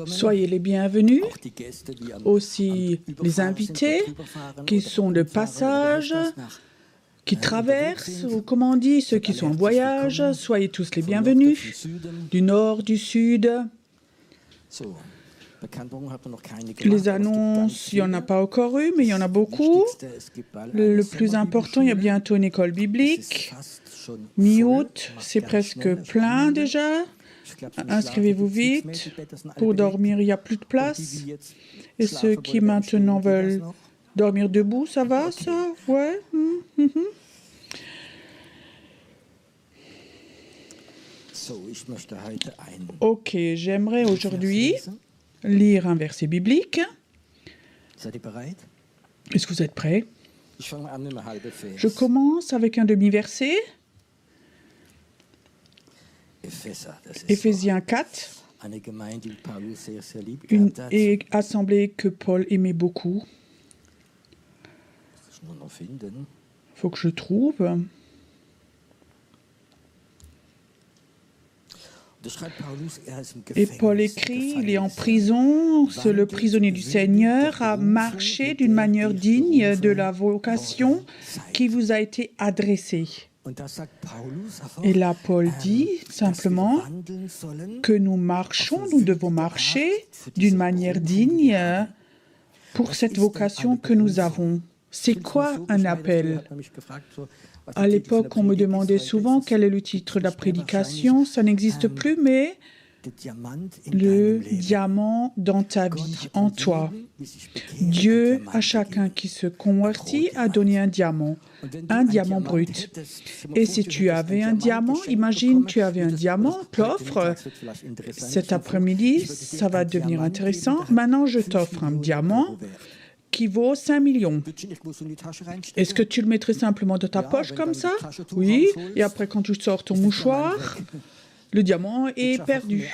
Soyez les bienvenus, aussi les invités qui sont de passage, qui traversent, ou comment on dit, ceux qui sont en voyage, soyez tous les bienvenus, du nord, du sud. Les annonces, il n'y en a pas encore eu, mais il y en a beaucoup. Le plus important, il y a bientôt une école biblique. Mi-août, c'est presque plein déjà. Inscrivez-vous vite. Pour dormir, il n'y a plus de place. Et ceux qui maintenant veulent dormir debout, ça va, ça? Ouais. Ok, j'aimerais aujourd'hui lire un verset biblique. Est-ce que vous êtes prêts? Je commence avec un demi-verset. Éphésiens 4, une assemblée que Paul aimait beaucoup. Il faut que je trouve. Et Paul écrit, il est en prison, c'est le prisonnier du Seigneur, a marché d'une manière digne de la vocation qui vous a été adressée. Et là, Paul dit simplement que nous devons marcher d'une manière digne pour cette vocation que nous avons. C'est quoi un appel? À l'époque, on me demandait souvent quel est le titre de la prédication. Ça n'existe plus, mais le diamant dans ta vie, en toi. Dieu, à chacun qui se convertit, a donné un diamant brut. Et si tu avais un diamant, imagine tu avais un diamant, t'offre, cet après-midi, ça va devenir intéressant. Maintenant, je t'offre un diamant qui vaut 5 millions. Est-ce que tu le mettrais simplement dans ta poche comme ça? Oui. Et après, quand tu sors ton mouchoir, le diamant est perdu.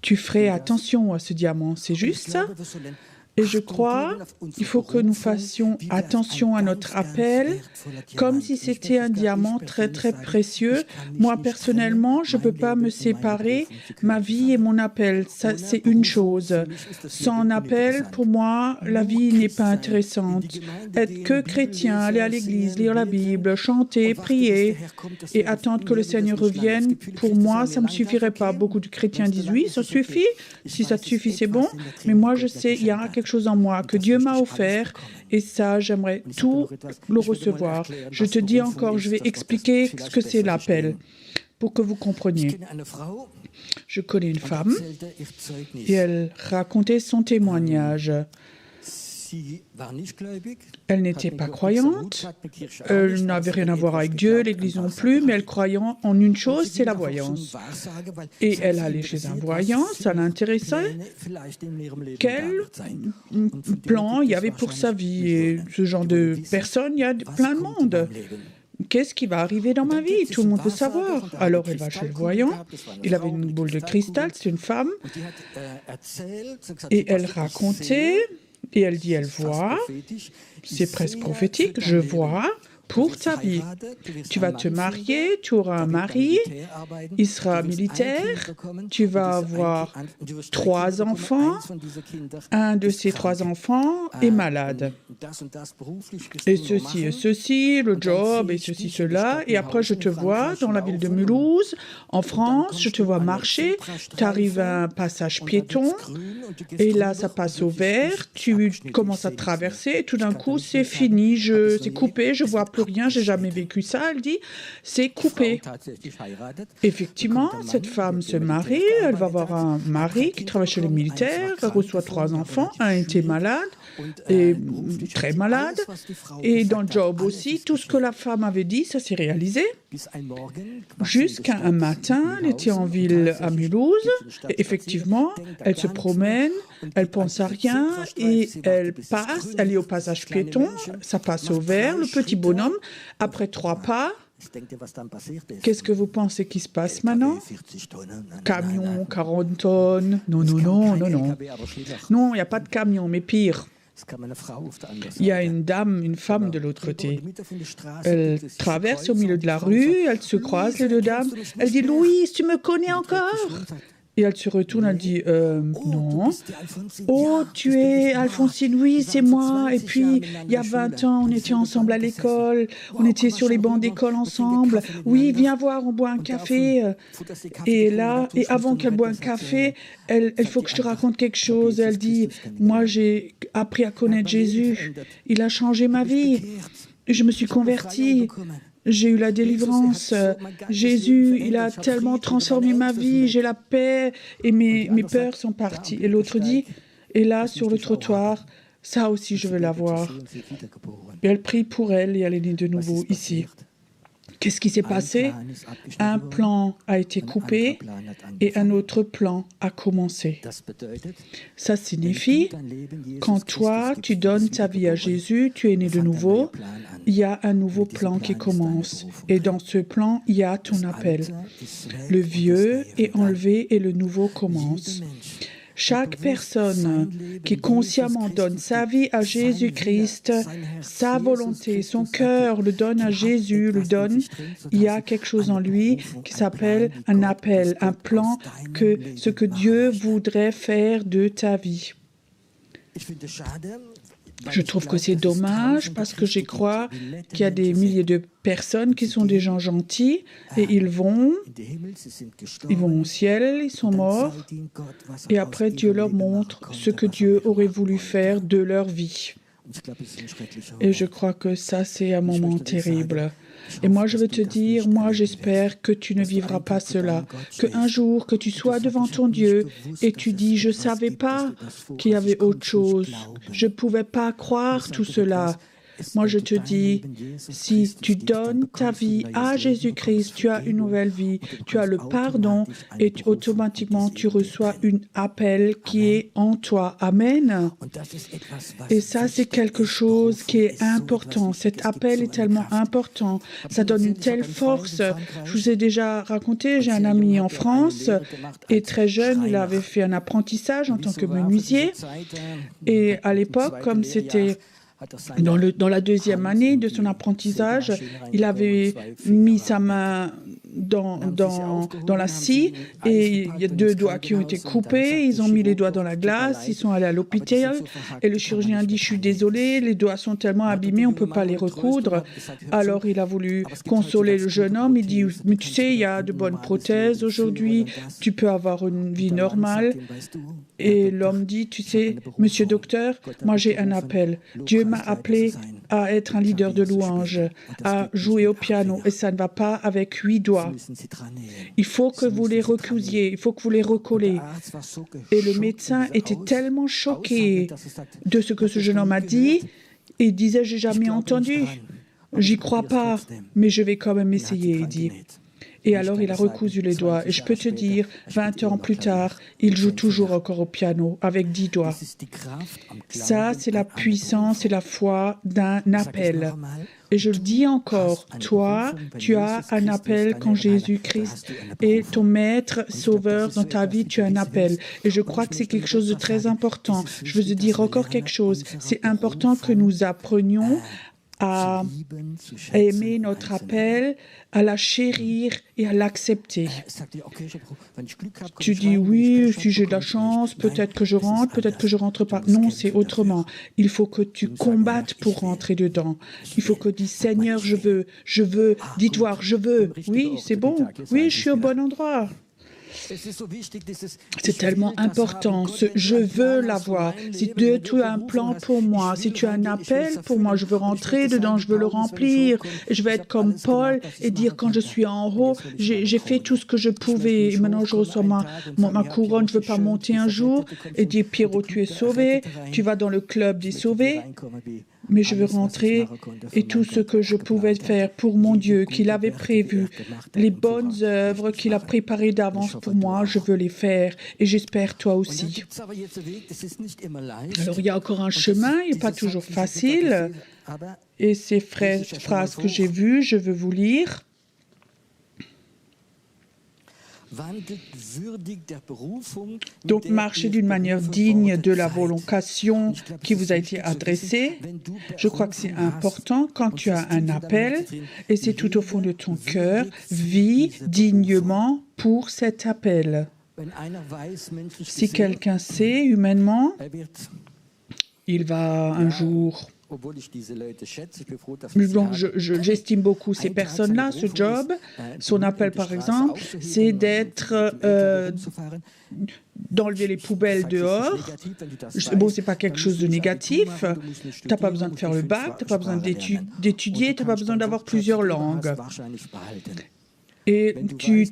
Tu ferais attention à ce diamant, c'est juste ça? Et je crois qu'il faut que nous fassions attention à notre appel, comme si c'était un diamant très, très précieux. Moi, personnellement, je ne peux pas me séparer ma vie et mon appel. Ça, c'est une chose. Sans appel, pour moi, la vie n'est pas intéressante. Être que chrétien, aller à l'église, lire la Bible, chanter, prier et attendre que le Seigneur revienne, pour moi, ça ne me suffirait pas. Beaucoup de chrétiens disent oui, ça suffit. Si ça te suffit, c'est bon. Mais moi, je sais, il y a quelque chose en moi que Dieu m'a offert et ça, j'aimerais tout le recevoir. Je te dis encore, je vais expliquer ce que c'est l'appel pour que vous compreniez. Je connais une femme et elle racontait son témoignage. Elle n'était pas croyante, elle n'avait rien à voir avec Dieu, l'Église non plus, mais elle croyait en une chose, c'est la voyance. Et elle allait chez un voyant, ça l'intéressait, quel plan il y avait pour sa vie. Et ce genre de personnes, il y a plein de monde. Qu'est-ce qui va arriver dans ma vie? Tout le monde veut savoir. Alors elle va chez le voyant, il avait une boule de cristal, c'est une femme, et elle racontait... Et elle dit, elle voit, c'est presque prophétique, je vois pour ta vie. Tu vas te marier, tu auras un mari, il sera militaire, tu vas avoir 3 enfants, un de ces 3 enfants est malade. Et ceci, le job, et ceci, cela. Et après, je te vois dans la ville de Mulhouse, en France, je te vois marcher, tu arrives à un passage piéton, et là, ça passe au vert, tu commences à traverser, et tout d'un coup, c'est fini, c'est coupé, je vois plus plus rien, j'ai jamais vécu ça. Elle dit, c'est coupé. Effectivement, cette femme se marie, elle va avoir un mari qui travaille chez les militaires, elle reçoit 3 enfants, un était malade, et très malade, et dans le job aussi, tout ce que la femme avait dit, ça s'est réalisé. Jusqu'à un matin, elle était en ville à Mulhouse, et effectivement, elle se promène, elle pense à rien, et elle passe, elle est au passage piéton, ça passe au vert, le petit bonhomme, après 3 pas, qu'est-ce que vous pensez qui se passe maintenant? Camion, 40 tonnes. Non. Non, il n'y a pas de camion, mais pire. Il y a une femme de l'autre côté. Elle traverse au milieu de la rue, elle se croise, les 2 dames. Elle dit, Louise, tu me connais encore? Et elle se retourne, elle dit, non. Oh, tu es Alphonsine, oui, c'est moi. Et puis, il y a 20 ans, on était ensemble à l'école. On était sur les bancs d'école ensemble. Oui, viens voir, on boit un café. Et là, et avant qu'elle boive un café, il faut que je te raconte quelque chose. Elle dit, moi, j'ai appris à connaître Jésus. Il a changé ma vie. Je me suis convertie. J'ai eu la délivrance. Jésus, il a tellement transformé ma vie. J'ai la paix et mes peurs sont parties. Et l'autre dit, et là, sur le trottoir, ça aussi, je veux la voir. Et elle prie pour elle et elle est née de nouveau ici. Qu'est-ce qui s'est passé? Un plan a été coupé et un autre plan a commencé. Ça signifie, quand toi, tu donnes ta vie à Jésus, tu es né de nouveau, il y a un nouveau plan qui commence. Et dans ce plan, il y a ton appel. Le vieux est enlevé et le nouveau commence. Chaque personne qui consciemment donne sa vie à Jésus-Christ, sa volonté, son cœur le donne à Jésus, le donne, il y a quelque chose en lui qui s'appelle un appel, un plan, ce que Dieu voudrait faire de ta vie. Je trouve que c'est dommage parce que je crois qu'il y a des milliers de personnes qui sont des gens gentils et ils vont au ciel, ils sont morts et après Dieu leur montre ce que Dieu aurait voulu faire de leur vie. Et je crois que ça, c'est un moment terrible. Et moi, je veux te dire, moi, j'espère que tu ne vivras pas cela. Qu'un jour, que tu sois devant ton Dieu et tu dis, je ne savais pas qu'il y avait autre chose. Je ne pouvais pas croire tout cela. Moi, je te dis, si tu donnes ta vie à Jésus-Christ, tu as une nouvelle vie, tu as le pardon et automatiquement, tu reçois un appel qui est en toi. Amen. Et ça, c'est quelque chose qui est important. Cet appel est tellement important. Ça donne une telle force. Je vous ai déjà raconté, j'ai un ami en France et très jeune, il avait fait un apprentissage en tant que menuisier. Et à l'époque, comme c'était dans la 2e année de son apprentissage, il avait mis sa main dans la scie et il y a 2 doigts qui ont été coupés. Ils ont mis les doigts dans la glace, ils sont allés à l'hôpital et le chirurgien dit « Je suis désolé, les doigts sont tellement abîmés, on ne peut pas les recoudre. » Alors il a voulu consoler le jeune homme. Il dit « Mais tu sais, il y a de bonnes prothèses aujourd'hui, tu peux avoir une vie normale. » Et l'homme dit « Tu sais, monsieur docteur, moi j'ai un appel. Dieu m'a appelé à être un leader de louange, à jouer au piano, et ça ne va pas avec 8 doigts. Il faut que vous les recousiez, il faut que vous les recollez. » Et le médecin était tellement choqué de ce que ce jeune homme a dit, et il disait « J'ai jamais entendu, j'y crois pas, mais je vais quand même essayer. » il dit. Et alors, il a recousu les doigts. Et je peux te dire, 20 ans plus tard, il joue toujours encore au piano avec 10 doigts. Ça, c'est la puissance et la foi d'un appel. Et je le dis encore, toi, tu as un appel quand Jésus-Christ est ton maître, sauveur dans ta vie, tu as un appel. Et je crois que c'est quelque chose de très important. Je veux te dire encore quelque chose. C'est important que nous apprenions à aimer notre appel, à la chérir et à l'accepter. Tu dis oui, si j'ai de la chance, peut-être que je rentre pas. Non, c'est autrement. Il faut que tu combattes pour rentrer dedans. Il faut que tu dises Seigneur, je veux, dis-toi, je veux. Oui, c'est bon. Oui, je suis au bon endroit. C'est tellement important. Je veux l'avoir. Si Dieu, tu as un plan pour moi, si tu as un appel pour moi, je veux rentrer dedans, je veux le remplir. Et je vais être comme Paul et dire quand je suis en haut, j'ai fait tout ce que je pouvais. Et maintenant, je reçois ma couronne. Je ne veux pas monter un jour et dire Pierrot, tu es sauvé. Tu vas dans le club des sauvés. Mais je veux rentrer et tout ce que je pouvais faire pour mon Dieu, qu'il avait prévu, les bonnes œuvres qu'il a préparées d'avance pour moi, je veux les faire et j'espère toi aussi. Alors il y a encore un chemin, il n'est pas toujours facile et ces phrases que j'ai vues, je veux vous lire. Donc, marchez d'une manière digne de la vocation qui vous a été adressée. Je crois que c'est important quand tu as un appel et c'est tout au fond de ton cœur. Vis dignement pour cet appel. Si quelqu'un sait humainement, il va un jour... Donc, j'estime beaucoup ces personnes-là, ce job. Son appel, par exemple, c'est d'enlever les poubelles dehors. Bon, c'est pas quelque chose de négatif. Tu n'as pas besoin de faire le bac, tu n'as pas besoin d'étudier, tu n'as pas besoin d'avoir plusieurs langues. Et tu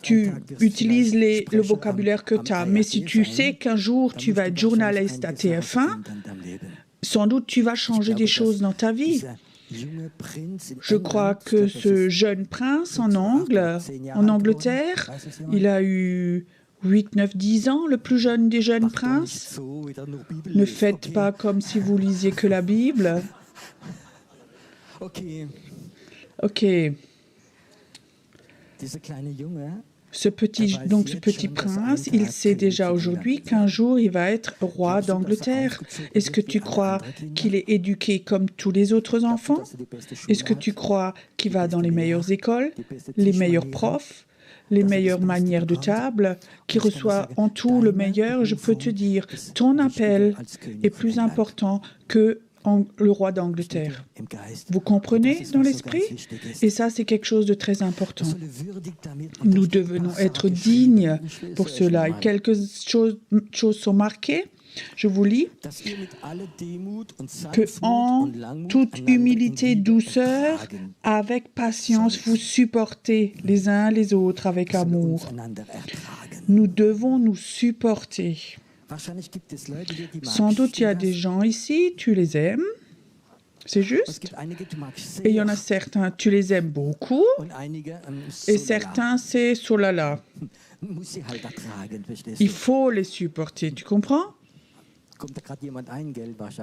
utilises le vocabulaire que tu as. Mais si tu sais qu'un jour, tu vas être journaliste à TF1, sans doute, tu vas changer des choses dans ta vie. Je crois que ce jeune prince en Angleterre, il a eu 8, 9, 10 ans, le plus jeune des jeunes princes. Ne faites pas comme si vous lisiez que la Bible. Ok. Ce petit prince, il sait déjà aujourd'hui qu'un jour, il va être roi d'Angleterre. Est-ce que tu crois qu'il est éduqué comme tous les autres enfants? Est-ce que tu crois qu'il va dans les meilleures écoles, les meilleurs profs, les meilleures manières de table, qu'il reçoit en tout le meilleur? Je peux te dire, ton appel est plus important que le roi d'Angleterre. Vous comprenez dans l'esprit? Et ça, c'est quelque chose de très important. Nous devons être dignes pour cela. Et quelques choses sont marquées. Je vous lis que en toute humilité, douceur, avec patience, vous supportez les uns les autres avec amour. Nous devons nous supporter. Sans doute, il y a des gens ici, tu les aimes, c'est juste. Et il y en a certains, tu les aimes beaucoup, et certains, c'est solala. Il faut les supporter, tu comprends?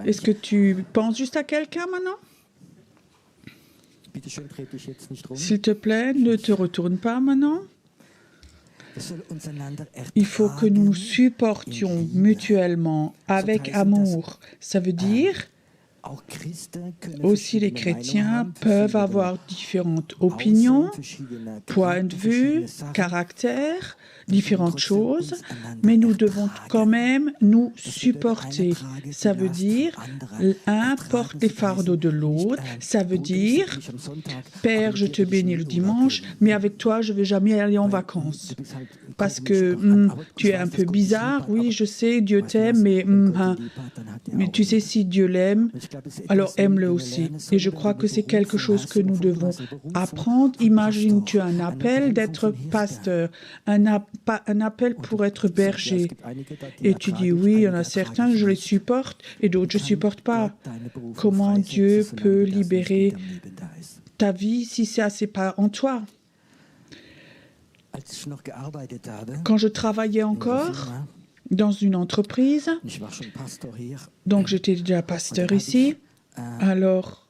Est-ce que tu penses juste à quelqu'un maintenant? S'il te plaît, ne te retourne pas maintenant. Il faut que nous nous supportions mutuellement avec amour. Ça veut dire aussi les chrétiens peuvent avoir différentes opinions, points de vue, caractères, différentes choses, mais nous devons quand même nous supporter. Ça veut dire, l'un porte les fardeaux de l'autre. Ça veut dire, Père, je te bénis le dimanche, mais avec toi, je ne vais jamais aller en vacances. Parce que tu es un peu bizarre. Oui, je sais, Dieu t'aime, mais tu sais, si Dieu l'aime, alors aime-le aussi. Et je crois que c'est quelque chose que nous devons apprendre. Imagine, tu as un appel d'être pasteur, un appel pour être berger. Et tu dis, oui, il y en a certains, je les supporte, et d'autres, je ne supporte pas. Comment Dieu peut libérer ta vie si ça, c'est pas en toi? Quand je travaillais encore dans une entreprise, donc j'étais déjà pasteur ici, alors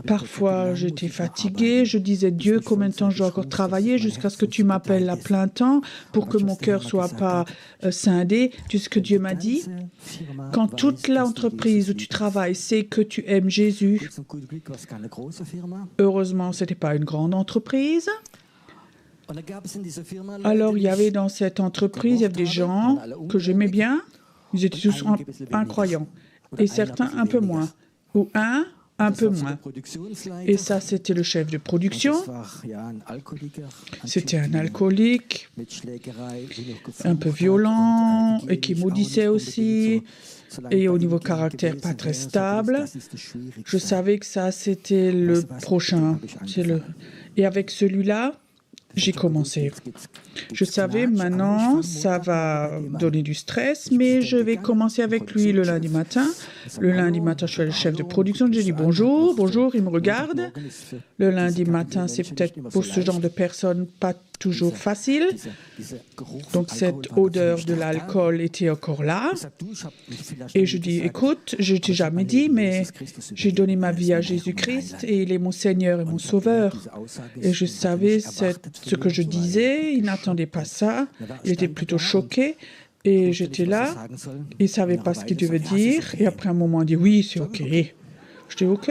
parfois j'étais fatiguée, je disais Dieu, combien de temps je dois encore travailler jusqu'à ce que tu m'appelles à plein temps pour que mon cœur soit pas scindé. Tu sais ce que Dieu m'a dit? Quand toute l'entreprise où tu travailles sait que tu aimes Jésus, heureusement ce n'était pas une grande entreprise. Alors, il y avait dans cette entreprise, il y avait des gens que j'aimais bien, ils étaient tous incroyants, et certains un peu moins. Ou un un peu moins. Et ça, c'était le chef de production. C'était un alcoolique, un peu violent et qui maudissait aussi. Et au niveau caractère, pas très stable. Je savais que ça, c'était le prochain. Et avec celui-là, j'ai commencé. Je savais maintenant, ça va donner du stress, mais je vais commencer avec lui le lundi matin. Le lundi matin, je suis le chef de production. J'ai dit bonjour, bonjour, il me regarde. Le lundi matin, c'est peut-être pour ce genre de personnes pas toujours facile. Donc cette odeur de l'alcool était encore là. Et je dis, écoute, je ne t'ai jamais dit, mais j'ai donné ma vie à Jésus-Christ et il est mon Seigneur et mon Sauveur. Et je savais ce que je disais, il n'attendait pas ça, il était plutôt choqué. Et j'étais là, il ne savait pas ce qu'il devait dire. Et après un moment, il dit, oui, c'est OK. Je dis, OK.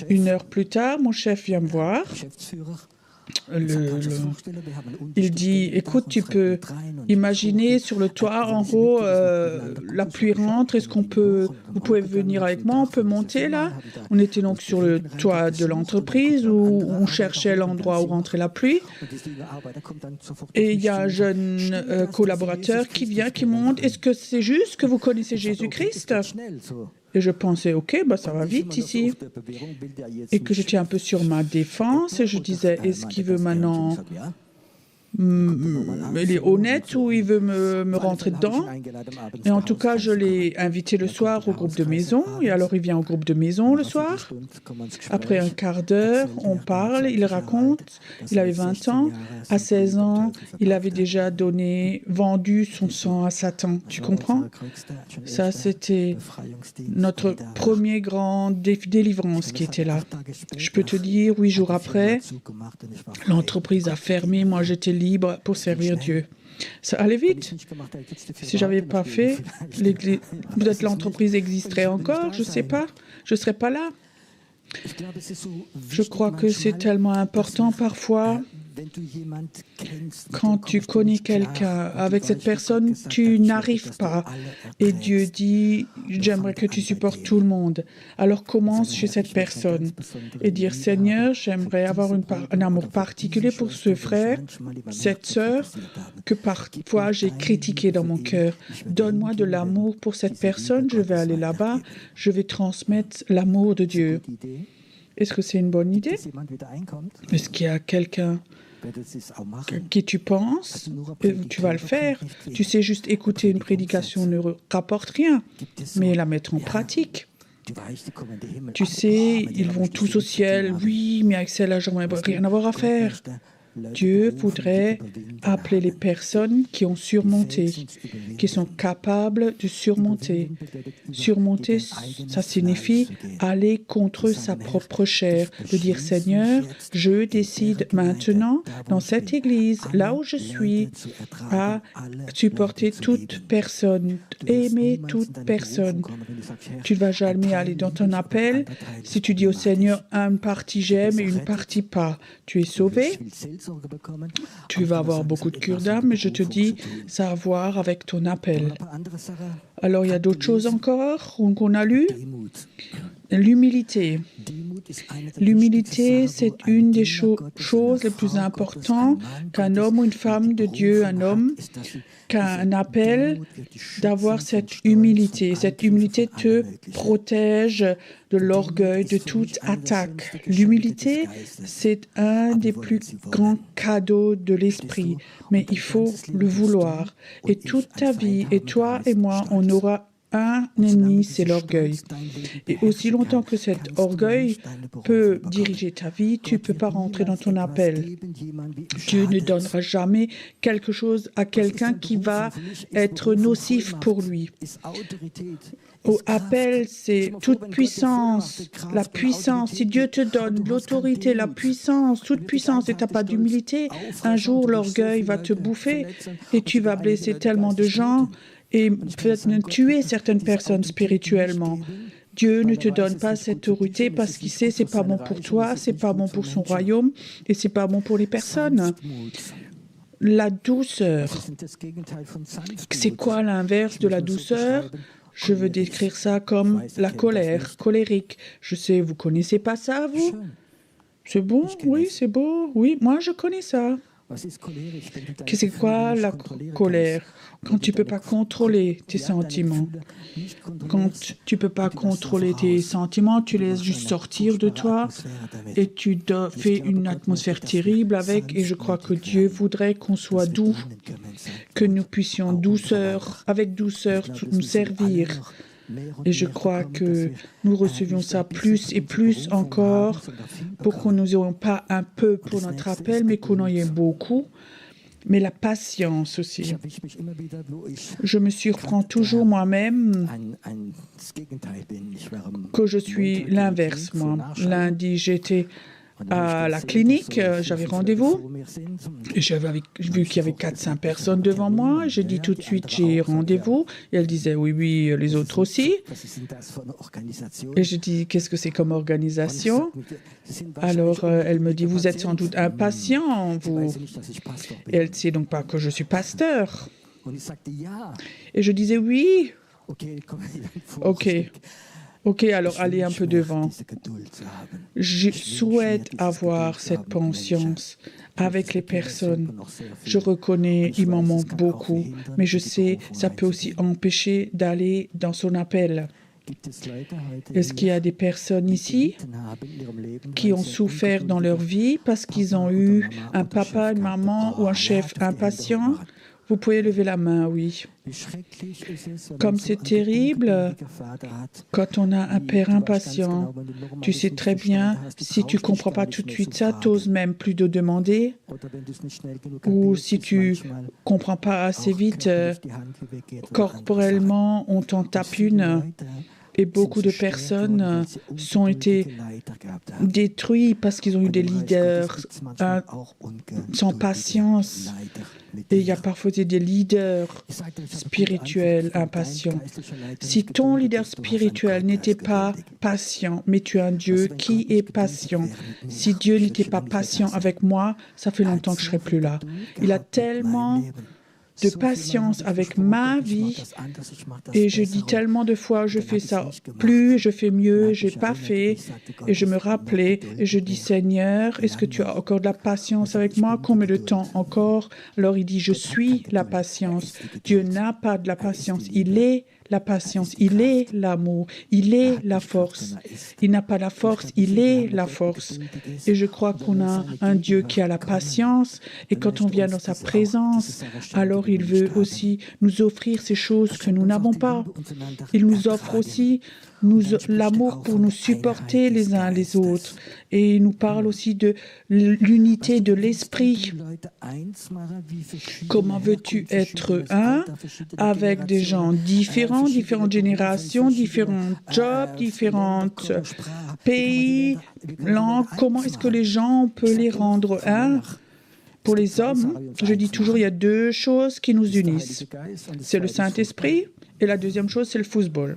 Une heure plus tard, mon chef vient me voir. Il dit, écoute, tu peux imaginer sur le toit en haut, la pluie rentre, vous pouvez venir avec moi, on peut monter là. On était donc sur le toit de l'entreprise où on cherchait l'endroit où rentrait la pluie. Et il y a un jeune collaborateur qui vient, qui monte. Est-ce que c'est juste que vous connaissez Jésus-Christ ? Et je pensais, OK, ça va vite ici. Et que j'étais un peu sur ma défense et je disais, est-ce qu'il veut maintenant... il est honnête ou il veut me rentrer dedans. Et en tout cas, je l'ai invité le soir au groupe de maison. Et alors, il vient au groupe de maison le soir. Après un quart d'heure, on parle, il raconte. Il avait 20 ans. À 16 ans, il avait déjà vendu son sang à Satan. Tu comprends? Ça, c'était notre premier grand délivrance qui était là. Je peux te dire, 8 jours après, l'entreprise a fermé. Moi, j'étais libre pour servir Dieu. Ça allait vite. Si j'avais pas fait, peut-être l'entreprise existerait encore, je sais pas. Je serais pas là. Je crois que c'est tellement important parfois. Quand tu connais quelqu'un, avec cette personne, tu n'arrives pas. Et Dieu dit, j'aimerais que tu supportes tout le monde. Alors commence chez cette personne et dire, Seigneur, j'aimerais avoir un amour particulier pour ce frère, cette sœur, que parfois j'ai critiqué dans mon cœur. Donne-moi de l'amour pour cette personne, je vais aller là-bas, je vais transmettre l'amour de Dieu. Est-ce que c'est une bonne idée? Est-ce qu'il y a quelqu'un qui tu penses, tu vas le faire. Tu sais, juste écouter une prédication ne rapporte rien, mais la mettre en pratique. Tu sais, ils vont tous au ciel. Oui, mais avec celle-là, j'aimerais rien avoir à faire. Dieu voudrait appeler les personnes qui ont surmonté, qui sont capables de surmonter. Surmonter, ça signifie aller contre sa propre chair, de dire Seigneur, je décide maintenant, dans cette église, là où je suis, à supporter toute personne, aimer toute personne. Tu ne vas jamais aller dans ton appel si tu dis au Seigneur, une partie j'aime et une partie pas. Tu es sauvé. Tu vas avoir beaucoup de cure d'âme, mais je te dis, ça a à voir avec ton appel. Alors, il y a d'autres choses encore qu'on a lues. L'humilité. L'humilité, c'est une des choses les plus importantes qu'un homme ou une femme de Dieu, un homme, qu'a un appel d'avoir cette humilité. Cette humilité te protège de l'orgueil, de toute attaque. L'humilité, c'est un des plus grands cadeaux de l'esprit, mais il faut le vouloir. Et toute ta vie, et toi et moi, on aura un ennemi, c'est l'orgueil. Et aussi longtemps que cet orgueil peut diriger ta vie, tu ne peux pas rentrer dans ton appel. Dieu ne donnera jamais quelque chose à quelqu'un qui va être nocif pour lui. Au appel, c'est toute puissance, la puissance. Si Dieu te donne l'autorité, la puissance, toute puissance, et tu n'as pas d'humilité, un jour l'orgueil va te bouffer et tu vas blesser tellement de gens et peut-être tuer certaines personnes spirituellement. Dieu ne te donne pas cette autorité parce qu'il sait c'est pas bon pour toi, c'est pas bon pour son royaume et c'est pas bon pour les personnes. La douceur. C'est quoi l'inverse de la douceur? Je veux décrire ça comme la colère, colérique. Je sais, vous connaissez pas ça, vous? C'est bon? Oui, c'est beau. Oui, moi, je connais ça. C'est quoi la colère? Quand tu ne peux pas contrôler tes sentiments. Quand tu ne peux pas contrôler tes sentiments, tu laisses juste sortir de toi et tu fais une atmosphère terrible avec. Et je crois que Dieu voudrait qu'on soit doux, que nous puissions avec douceur nous servir. Et je crois que nous recevions ça plus et plus encore pour qu'on nous ayons pas un peu pour notre appel, mais qu'on en ait beaucoup. Mais la patience aussi. Je me surprends toujours moi-même que je suis l'inverse, moi. Lundi, j'étais à la clinique, j'avais rendez-vous. Et j'avais vu qu'il y avait 4-5 personnes devant moi. J'ai dit tout de suite, j'ai rendez-vous. Et elle disait, oui, oui, les autres aussi. Et je dis, qu'est-ce que c'est comme organisation? Alors, elle me dit, vous êtes sans doute impatient, vous. Et elle ne sait donc pas que je suis pasteur. Et je disais, oui. Ok, alors allez un peu devant. Je souhaite avoir cette patience avec les personnes. Je reconnais, il m'en manque beaucoup, mais je sais, ça peut aussi empêcher d'aller dans son appel. Est-ce qu'il y a des personnes ici qui ont souffert dans leur vie parce qu'ils ont eu un papa, une maman ou un chef impatient? Vous pouvez lever la main, oui. Comme c'est terrible quand on a un père impatient. Tu sais très bien, si tu ne comprends pas tout de suite ça, tu n'oses même plus de demander. Ou si tu ne comprends pas assez vite, corporellement, on t'en tape une. Et beaucoup de personnes ont été détruites parce qu'ils ont eu des leaders sans patience. Et il y a parfois des leaders spirituels impatients. Si ton leader spirituel n'était pas patient, mais tu as un Dieu qui est patient. Si Dieu n'était pas patient avec moi, ça fait longtemps que je ne serais plus là. Il a tellement de patience avec ma vie et je dis tellement de fois je fais ça plus, je fais mieux, je n'ai pas fait et je me rappelais et je dis Seigneur, est-ce que tu as encore de la patience avec moi? Combien de temps encore? Alors il dit je suis la patience. Dieu n'a pas de la patience, il est la patience, il est l'amour, il est la force. Il n'a pas la force, il est la force. Et je crois qu'on a un Dieu qui a la patience et quand on vient dans sa présence, alors il veut aussi nous offrir ces choses que nous n'avons pas. Il nous offre aussi l'amour pour nous supporter les uns les autres. Et il nous parle aussi de l'unité de l'esprit. Comment veux-tu être un avec des gens différents, différentes générations, différents jobs, différents pays, langues? Comment est-ce que les gens, on peut les rendre un? Pour les hommes, je dis toujours, il y a deux choses qui nous unissent. C'est le Saint-Esprit et la deuxième chose, c'est le football.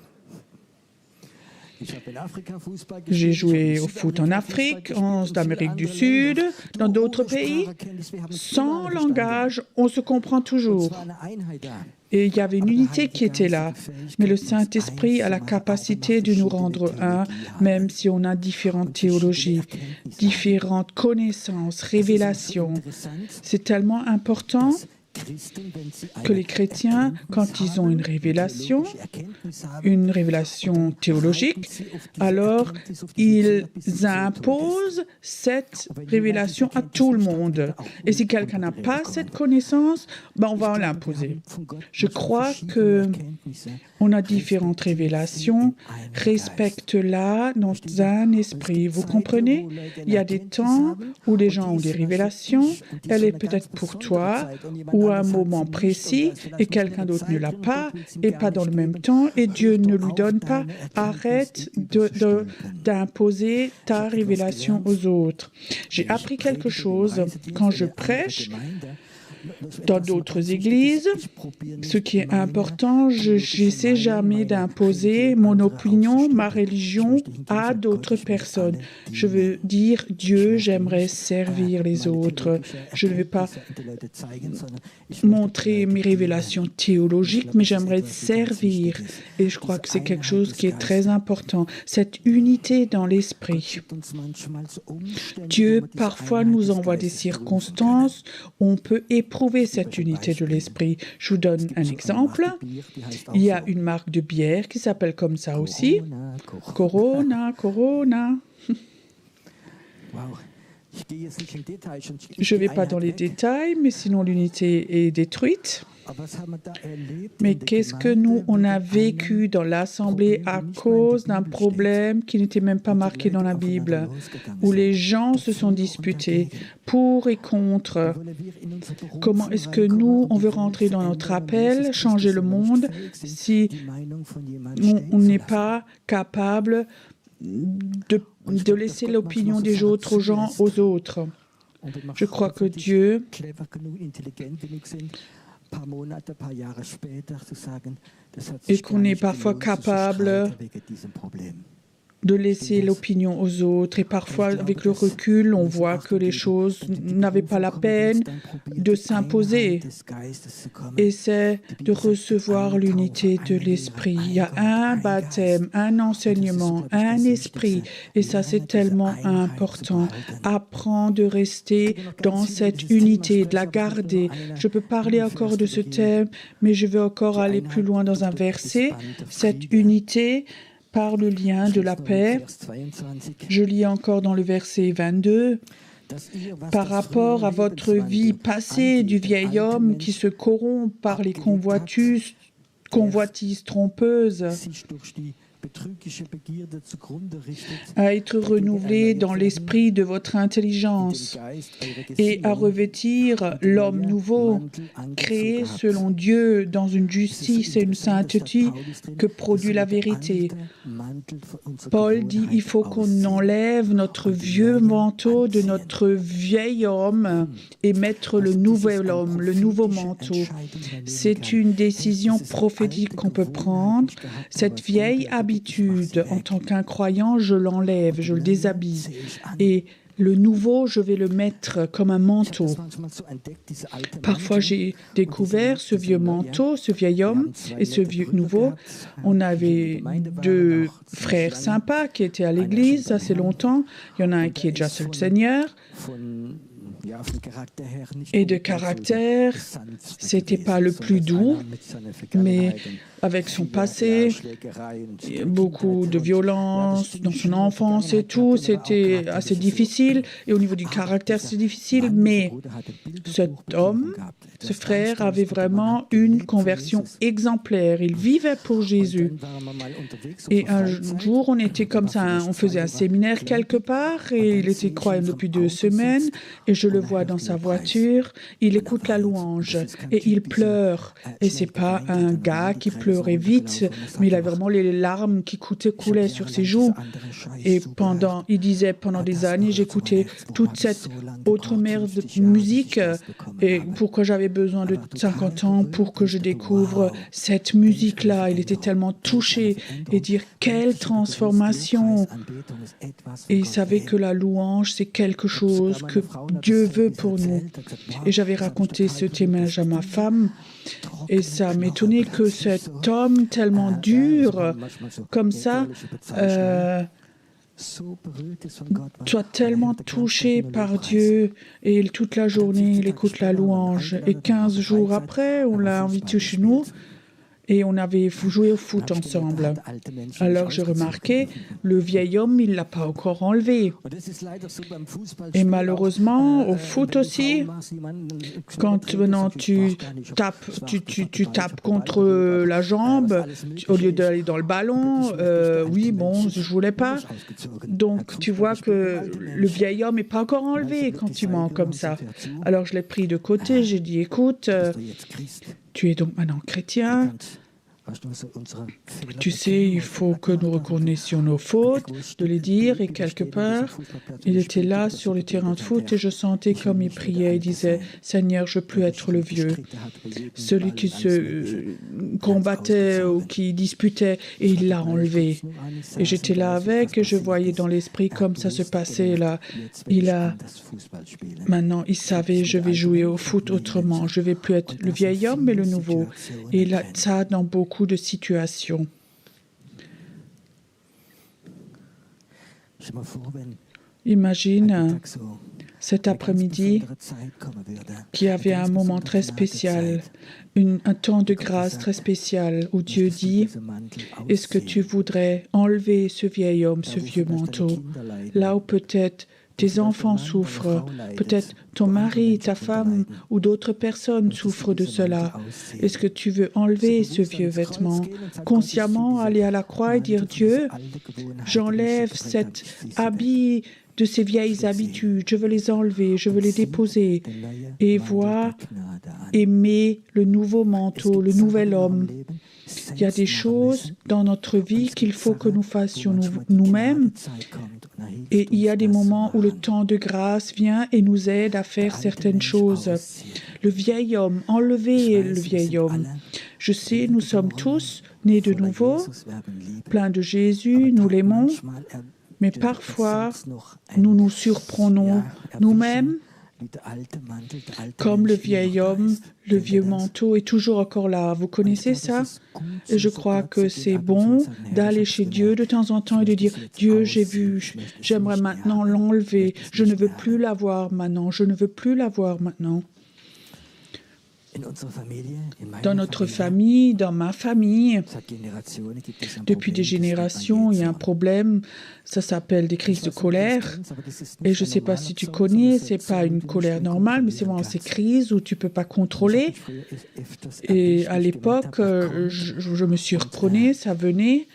J'ai joué au foot en Afrique, en Amérique du Sud, dans d'autres pays. Sans langage, on se comprend toujours. Et il y avait une unité qui était là. Mais le Saint-Esprit a la capacité de nous rendre un, même si on a différentes théologies, différentes connaissances, révélations. C'est tellement important que les chrétiens, quand ils ont une révélation théologique, alors ils imposent cette révélation à tout le monde. Et si quelqu'un n'a pas cette connaissance, on va l'imposer. Je crois qu'on a différentes révélations, respecte-la dans un esprit. Vous comprenez? Il y a des temps où les gens ont des révélations, elle est peut-être pour toi, ou à un moment précis, et quelqu'un d'autre ne l'a pas, et pas dans le même temps, et Dieu ne lui donne pas. Arrête d'imposer ta révélation aux autres. J'ai appris quelque chose quand je prêche. dans d'autres églises. Ce qui est important, je n'essaie jamais d'imposer mon opinion, ma religion à d'autres personnes. Je veux dire, Dieu, j'aimerais servir les autres. Je ne vais pas montrer mes révélations théologiques, mais j'aimerais servir. Et je crois que c'est quelque chose qui est très important. Cette unité dans l'esprit. Dieu parfois nous envoie des circonstances où on peut éprouver cette unité de l'esprit. Je vous donne un exemple. Il y a une marque de bière qui s'appelle comme ça aussi. Corona, Corona. Je ne vais pas dans les détails, mais sinon l'unité est détruite. Mais qu'est-ce que nous, on a vécu dans l'Assemblée à cause d'un problème qui n'était même pas marqué dans la Bible, où les gens se sont disputés pour et contre. Comment est-ce que nous, on veut rentrer dans notre appel, changer le monde, si on n'est pas capable de laisser l'opinion des autres gens aux autres? Je crois que Dieu et qu'on est parfois capable de laisser l'opinion aux autres. Et parfois, avec le recul, on voit que les choses n'avaient pas la peine de s'imposer. Et c'est de recevoir l'unité de l'esprit. Il y a un baptême, un enseignement, un esprit. Et ça, c'est tellement important. Apprendre de rester dans cette unité, de la garder. Je peux parler encore de ce thème, mais je veux encore aller plus loin dans un verset. Cette unité par le lien de la paix. Je lis encore dans le verset 22. Par rapport à votre vie passée du vieil homme qui se corrompt par les convoitises trompeuses, à être renouvelé dans l'esprit de votre intelligence et à revêtir l'homme nouveau, créé selon Dieu dans une justice et une sainteté que produit la vérité. Paul dit il faut qu'on enlève notre vieux manteau de notre vieil homme et mettre le nouvel homme, le nouveau manteau. C'est une décision prophétique qu'on peut prendre. Cette vieille habitude, en tant qu'un croyant, je l'enlève, je le déshabille. Et le nouveau, je vais le mettre comme un manteau. Parfois, j'ai découvert ce vieux manteau, ce vieil homme et ce vieux nouveau. On avait deux frères sympas qui étaient à l'église assez longtemps. Il y en a un qui est déjà seul Seigneur. Et de caractère, c'était pas le plus doux, mais avec son passé, beaucoup de violence dans son enfance et tout, c'était assez difficile. Et au niveau du caractère, c'est difficile, mais cet homme, ce frère, avait vraiment une conversion exemplaire. Il vivait pour Jésus. Et un jour, on était comme ça, on faisait un séminaire quelque part, et il était croyant depuis 2 semaines, et je le vois dans sa voiture, il écoute la louange, et il pleure. Et c'est pas un gars qui pleurait vite, mais il a vraiment les larmes qui coulaient sur ses joues. Et il disait, pendant des années, j'écoutais toute cette autre merde de musique, et pourquoi j'avais besoin de 50 ans pour que je découvre cette musique-là. Il était tellement touché et dire quelle transformation. Et il savait que la louange, c'est quelque chose que Dieu veut pour nous. Et j'avais raconté ce témoignage à ma femme et ça m'étonnait que cet homme tellement dur comme ça soit tellement touché par Dieu et toute la journée il écoute la louange et 15 jours après on l'a invité chez nous et on avait joué au foot ensemble. Alors je remarquais, le vieil homme, il ne l'a pas encore enlevé. Et malheureusement, au foot aussi, quand maintenant tu tapes contre la jambe, au lieu d'aller dans le ballon, oui, bon, je ne voulais pas. Donc tu vois que le vieil homme n'est pas encore enlevé quand tu mens comme ça. Alors je l'ai pris de côté, j'ai dit, écoute, tu es donc maintenant chrétien. Tu sais, il faut que nous reconnaissions nos fautes, de les dire, et quelque part, il était là sur le terrain de foot et je sentais comme il priait, il disait « Seigneur, je veux plus être le vieux, celui qui se combattait ou qui disputait, et il l'a enlevé. » Et j'étais là avec, et je voyais dans l'esprit comme ça se passait là. Maintenant, il savait, je vais jouer au foot autrement, je vais plus être le vieil homme, mais le nouveau. Et là, ça dans beaucoup de situations. Imagine cet après-midi qu'il y avait un moment très spécial, un temps de grâce très spécial où Dieu dit « Est-ce que tu voudrais enlever ce vieil homme, ce vieux manteau, là où peut-être tes enfants souffrent, peut-être ton mari, ta femme ou d'autres personnes souffrent de cela. Est-ce que tu veux enlever ce vieux vêtement, consciemment aller à la croix et dire « Dieu, j'enlève cet habit de ces vieilles habitudes, je veux les enlever, je veux les déposer et voir, aimer le nouveau manteau, le nouvel homme. » Il y a des choses dans notre vie qu'il faut que nous fassions nous-mêmes. Et il y a des moments où le temps de grâce vient et nous aide à faire certaines choses. Le vieil homme, enlever le vieil homme. Je sais, nous sommes tous nés de nouveau, pleins de Jésus, nous l'aimons, mais parfois nous nous surprenons nous-mêmes. Comme le vieil homme, le vieux manteau est toujours encore là. Vous connaissez ça? Et je crois que c'est bon d'aller chez Dieu de temps en temps et de dire « Dieu, j'ai vu, j'aimerais maintenant l'enlever. Je ne veux plus l'avoir maintenant. Je ne veux plus l'avoir maintenant. » Dans notre famille, dans ma famille, depuis des générations, il y a un problème, ça s'appelle des crises de colère. Et je ne sais pas si tu connais, ce n'est pas une colère normale, mais c'est vraiment ces crises où tu ne peux pas contrôler. Et à l'époque, je me surprenais, ça venait.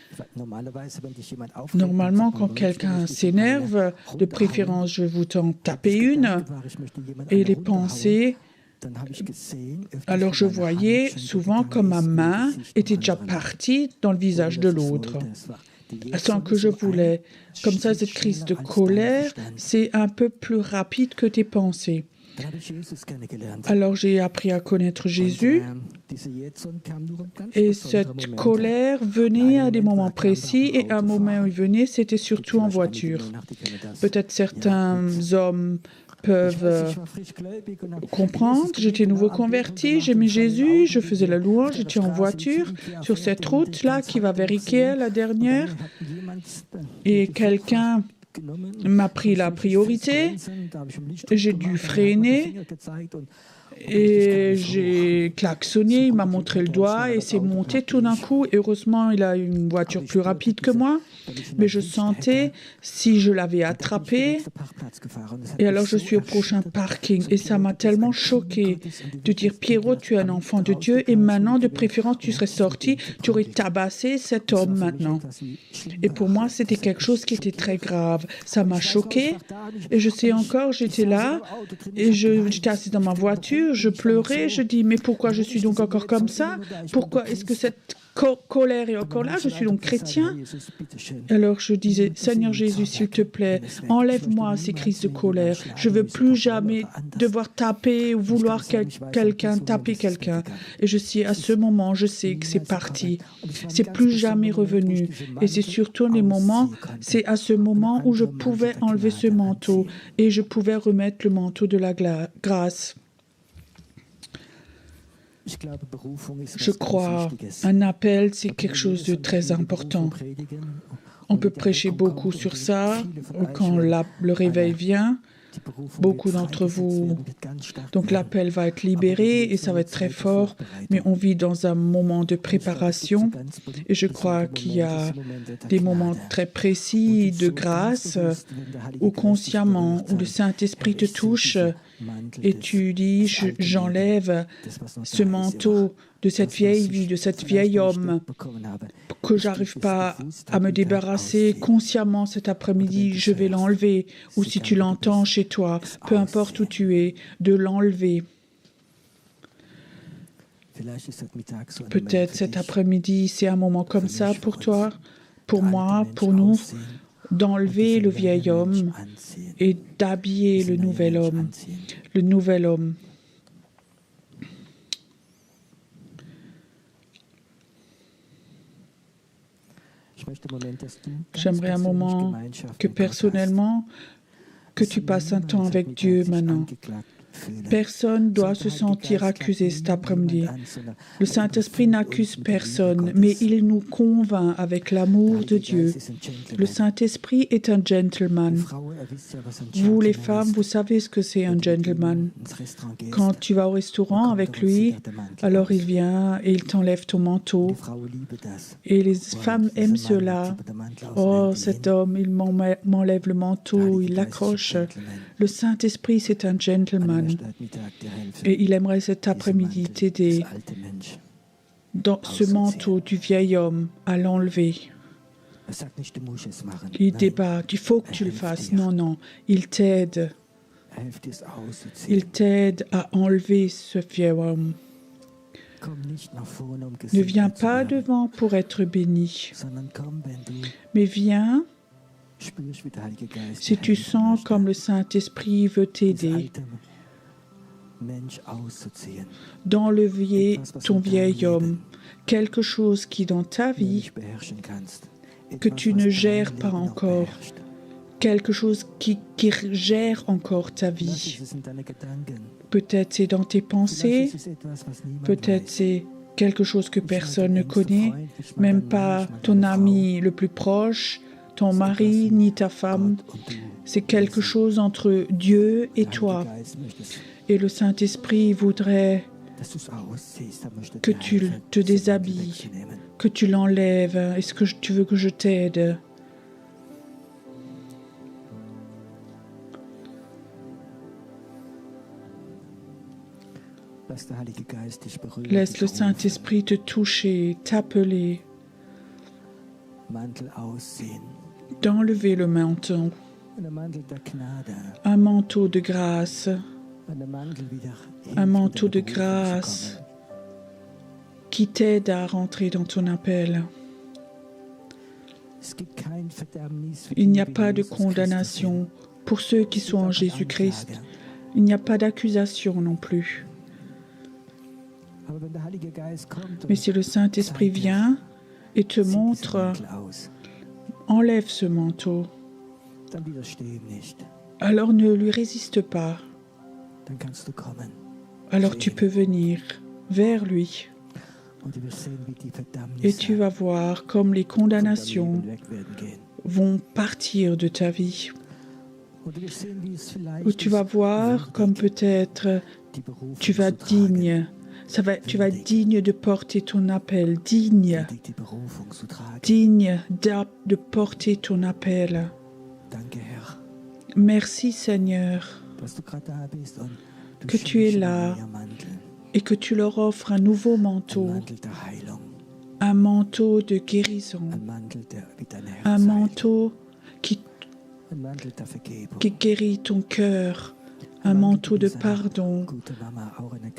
Normalement, quand quelqu'un s'énerve, de préférence, je vous t'en taper une. Et les pensées... Alors je voyais souvent comme ma main était déjà partie dans le visage de l'autre, sans que je voulais. Comme ça, cette crise de colère, c'est un peu plus rapide que tes pensées. Alors j'ai appris à connaître Jésus et cette colère venait à des moments précis et un moment où il venait, c'était surtout en voiture. Peut-être certains hommes peuvent comprendre. J'étais nouveau converti, j'aimais Jésus, je faisais la louange, j'étais en voiture sur cette route-là qui va vers Ikea, la dernière, et quelqu'un m'a pris la priorité, j'ai dû freiner et j'ai klaxonné, il m'a montré le doigt et c'est monté tout d'un coup. Heureusement, il a une voiture plus rapide que moi, mais je sentais si je l'avais attrapé. Et alors je suis au prochain parking et ça m'a tellement choquée de dire Pierrot, tu es un enfant de Dieu et maintenant de préférence tu serais sorti, tu aurais tabassé cet homme maintenant. Et pour moi c'était quelque chose qui était très grave. Ça m'a choquée et je sais encore, j'étais là et j'étais assise dans ma voiture, je pleurais, je dis mais pourquoi je suis donc encore comme ça? Pourquoi est-ce que cette colère est encore là? Je suis donc chrétien. Alors je disais, Seigneur Jésus, s'il te plaît, enlève-moi ces crises de colère. Je ne veux plus jamais devoir taper ou vouloir quelqu'un, taper quelqu'un. Et je sais, à ce moment, je sais que c'est parti. C'est plus jamais revenu. Et c'est surtout les moments, c'est à ce moment où je pouvais enlever ce manteau et je pouvais remettre le manteau de la grâce. Je crois, un appel, c'est quelque chose de très important. On peut prêcher beaucoup sur ça quand le réveil vient. Beaucoup d'entre vous, donc l'appel va être libéré et ça va être très fort, mais on vit dans un moment de préparation et je crois qu'il y a des moments très précis de grâce où consciemment, où le Saint-Esprit te touche et tu dis, j'enlève ce manteau de cette vieille vie, de cet vieil homme que j'arrive pas à me débarrasser consciemment cet après-midi, je vais l'enlever. Ou si tu l'entends chez toi, peu importe où tu es, de l'enlever. Peut-être cet après-midi, c'est un moment comme ça pour toi, pour moi, pour nous, d'enlever le vieil homme et d'habiller le nouvel homme. Le nouvel homme. J'aimerais un moment que personnellement, que tu passes un temps avec Dieu maintenant. Personne ne doit se sentir accusé cet après-midi. Le Saint-Esprit n'accuse personne, mais il nous convainc avec l'amour de Dieu. Le Saint-Esprit est un gentleman. Vous, les femmes, vous savez ce que c'est un gentleman. Quand tu vas au restaurant avec lui, alors il vient et il t'enlève ton manteau. Et les femmes aiment cela. Oh, cet homme, il m'enlève le manteau, il l'accroche. Le Saint-Esprit, c'est un gentleman. Et il aimerait cet après-midi t'aider dans ce manteau du vieil homme à l'enlever. Il débat, il faut que tu le fasses. Non, non, il t'aide. Il t'aide à enlever ce vieil homme. Ne viens pas devant pour être béni, mais viens si tu sens comme le Saint-Esprit veut t'aider d'enlever ton vieil homme, quelque chose qui dans ta vie que tu ne gères pas encore, quelque chose qui gère encore ta vie. Peut-être c'est dans tes pensées, peut-être c'est quelque chose que personne ne connaît, même pas ton ami le plus proche, ton mari ni ta femme. C'est quelque chose entre Dieu et toi. Et le Saint-Esprit voudrait que tu te déshabilles, que tu l'enlèves. Est-ce que tu veux que je t'aide? Laisse le Saint-Esprit te toucher, t'appeler, d'enlever le manteau, un manteau de grâce, un manteau de grâce qui t'aide à rentrer dans ton appel. Il n'y a pas de condamnation pour ceux qui sont en Jésus-Christ. Il n'y a pas d'accusation non plus. Mais si le Saint-Esprit vient et te montre, enlève ce manteau, alors ne lui résiste pas. Alors tu peux venir vers lui. Et tu vas voir comme les condamnations vont partir de ta vie. Ou tu vas voir comme peut-être tu vas être digne de porter ton appel, digne de porter ton appel. Merci Seigneur que tu es là et que tu leur offres un nouveau manteau, un manteau de guérison, un manteau qui guérit ton cœur, un manteau de pardon.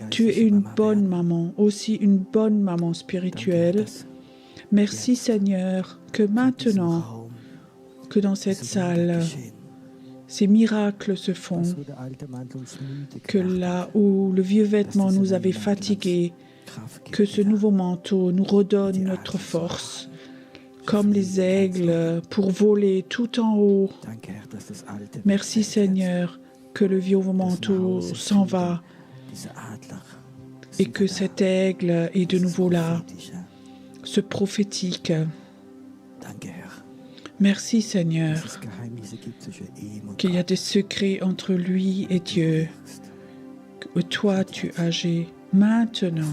Tu es une bonne maman, aussi une bonne maman spirituelle. Merci Seigneur que maintenant, que dans cette salle, ces miracles se font, que là où le vieux vêtement nous avait fatigués, que ce nouveau manteau nous redonne notre force, comme les aigles pour voler tout en haut. Merci Seigneur que le vieux manteau s'en va et que cet aigle est de nouveau là, ce prophétique. Merci Seigneur qu'il y a des secrets entre lui et Dieu, que toi tu agis maintenant.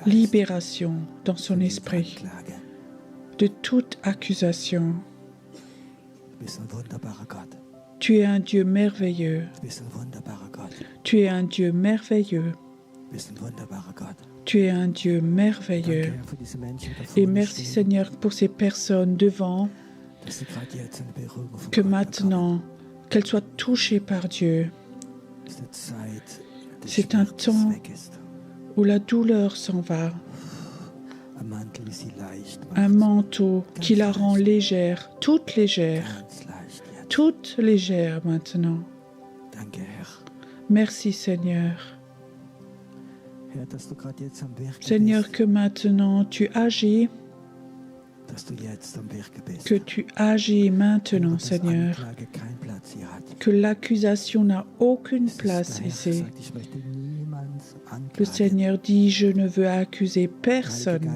Libération dans son esprit de toute accusation. Tu es un Dieu merveilleux. Tu es un Dieu merveilleux. Tu es un Dieu merveilleux. Et merci Seigneur pour ces personnes devant, que maintenant, qu'elles soient touchées par Dieu. C'est un temps où la douleur s'en va. Un manteau qui la rend légère, toute légère maintenant. Merci Seigneur. Seigneur, que maintenant tu agis, Seigneur, que l'accusation n'a aucune place ici. Le Seigneur dit, je ne veux accuser personne.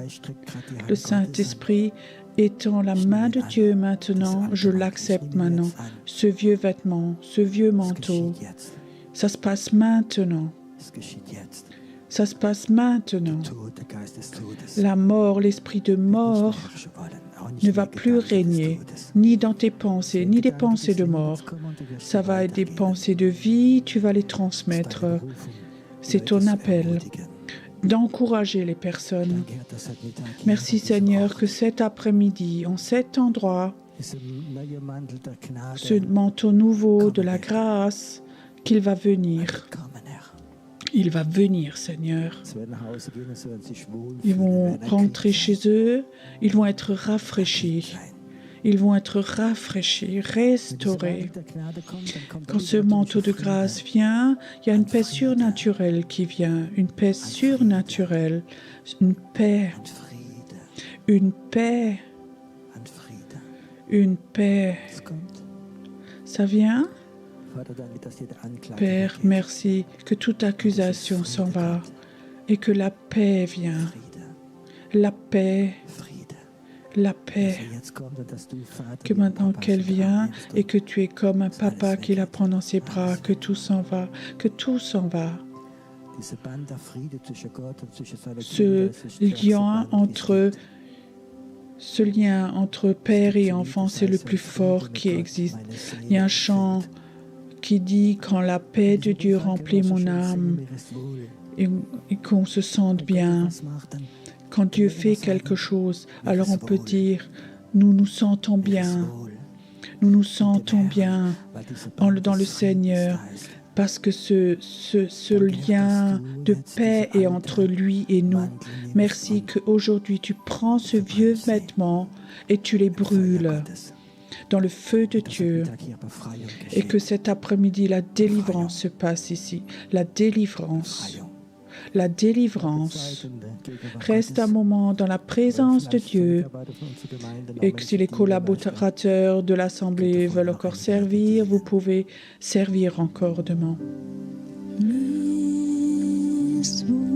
Le Saint-Esprit étend la main de Dieu maintenant, je l'accepte maintenant. Ce vieux vêtement, ce vieux manteau, ça se passe maintenant. Ça se passe maintenant. La mort, l'esprit de mort ne va plus régner, ni dans tes pensées, ni des pensées de mort. Ça va être des pensées de vie, tu vas les transmettre. C'est ton appel d'encourager les personnes. Merci Seigneur que cet après-midi, en cet endroit, ce manteau nouveau de la grâce, qu'il va venir. Il va venir, Seigneur. Ils vont rentrer chez eux, ils vont être rafraîchis. Ils vont être rafraîchis, restaurés. Quand ce manteau de grâce vient, il y a une paix surnaturelle qui vient, une paix surnaturelle, une paix, une paix, une paix. Ça vient? Père, merci que toute accusation s'en va et que la paix vient. La paix. La paix, que maintenant qu'elle vient et que tu es comme un papa qui la prend dans ses bras, que tout s'en va, que tout s'en va. Ce lien entre père et enfant, c'est le plus fort qui existe. Il y a un chant qui dit « Quand la paix de Dieu remplit mon âme et qu'on se sente bien ». Quand Dieu fait quelque chose, alors on peut dire, nous nous sentons bien. Nous nous sentons bien dans le Seigneur, parce que ce lien de paix est entre lui et nous. Merci qu'aujourd'hui tu prends ce vieux vêtement et tu les brûles dans le feu de Dieu. Et que cet après-midi, la délivrance se passe ici. La délivrance. La délivrance. Reste un moment dans la présence de Dieu et que si les collaborateurs de l'Assemblée veulent encore servir, vous pouvez servir encore demain. Mir ist wohl.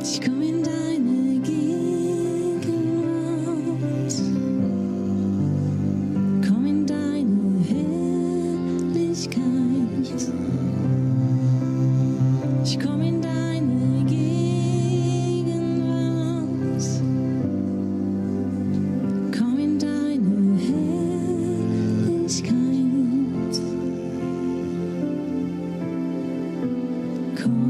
Ich komme in deine Gegenwart, komm in deine Herrlichkeit. Ich komme in deine Gegenwart, komm in deine Herrlichkeit. Komm.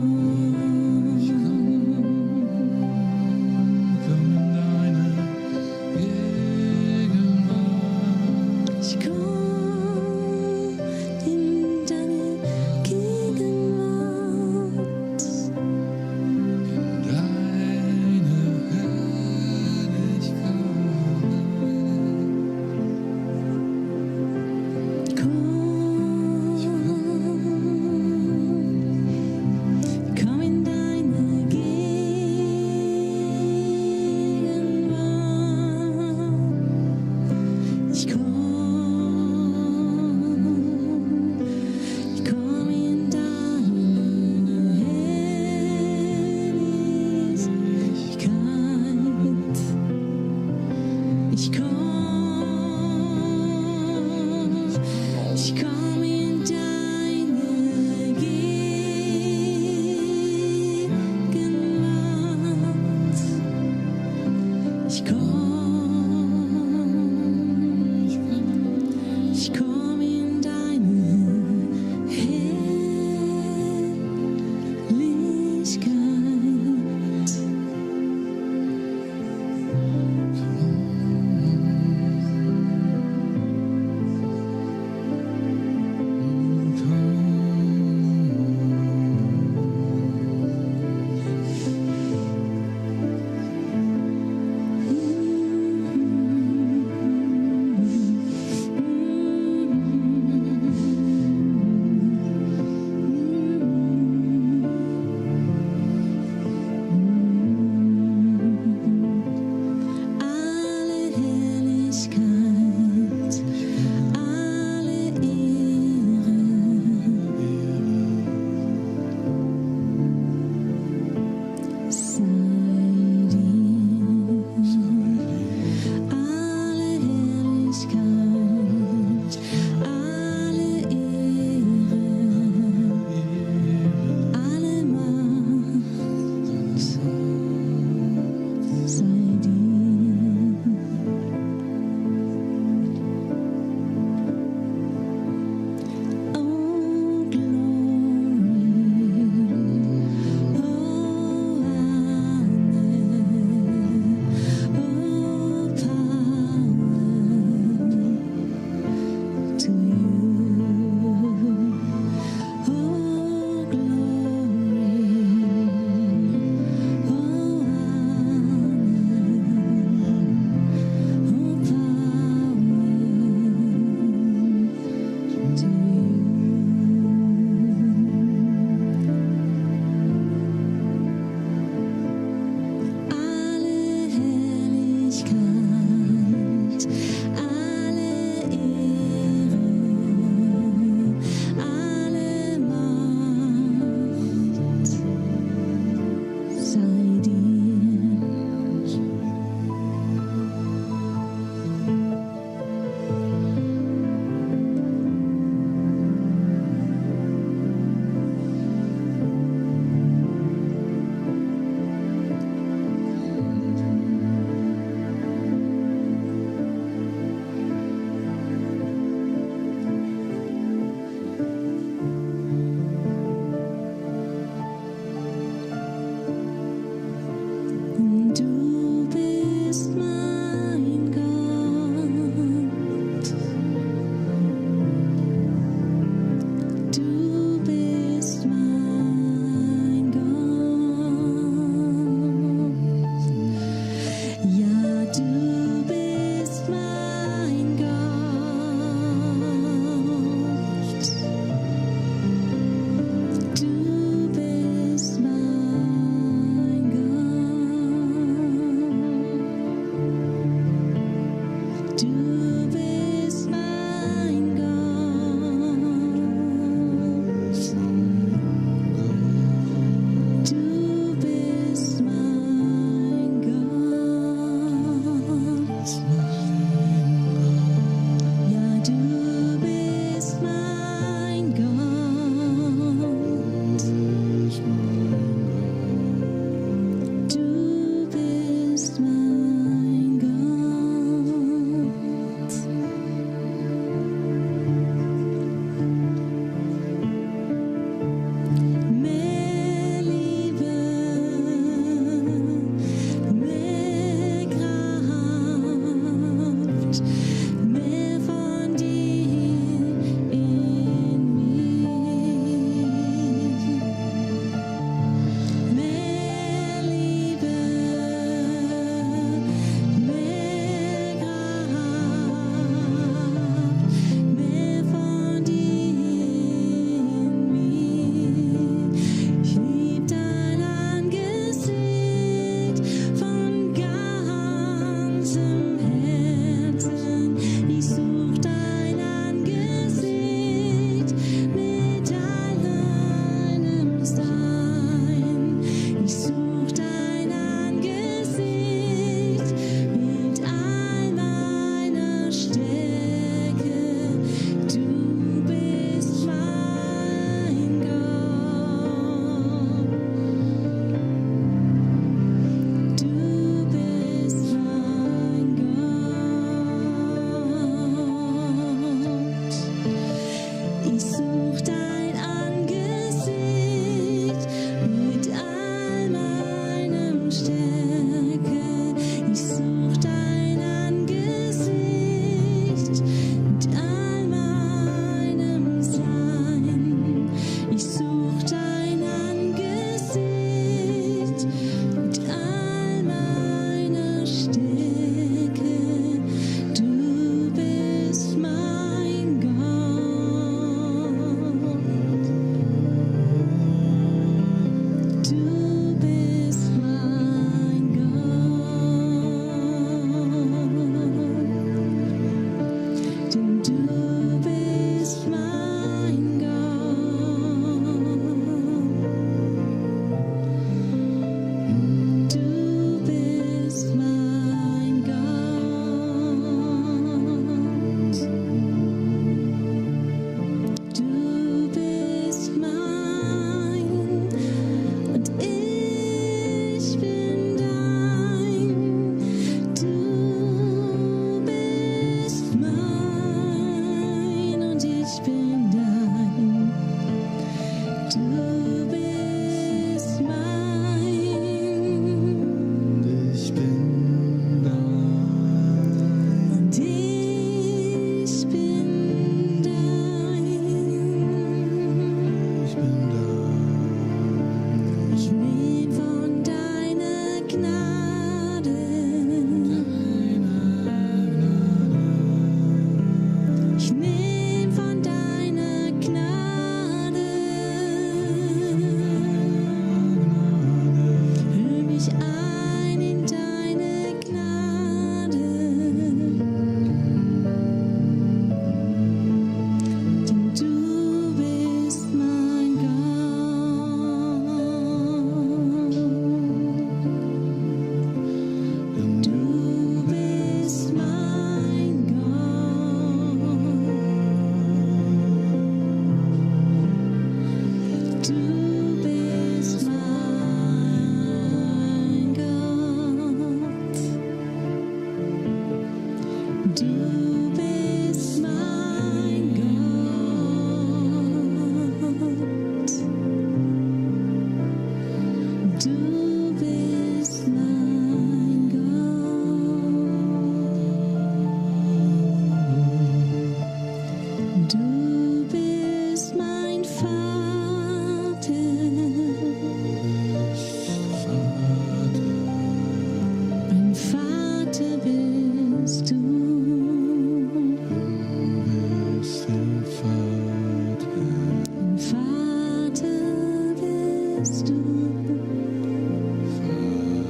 bist du.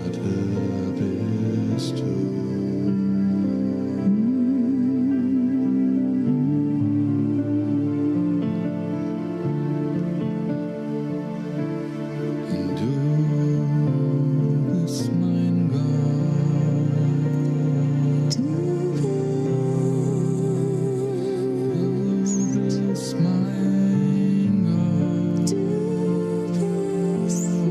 Vater bist du. Du bist mein Gott. Du bist Du bist mein Gott. Du bist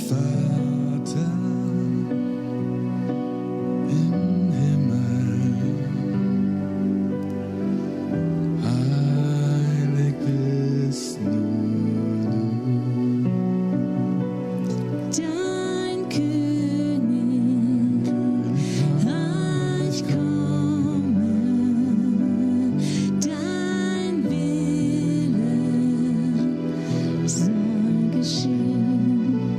Vater im Himmel, heilig bist nur du. Dein König, Reich kommen, dein Wille soll geschehen.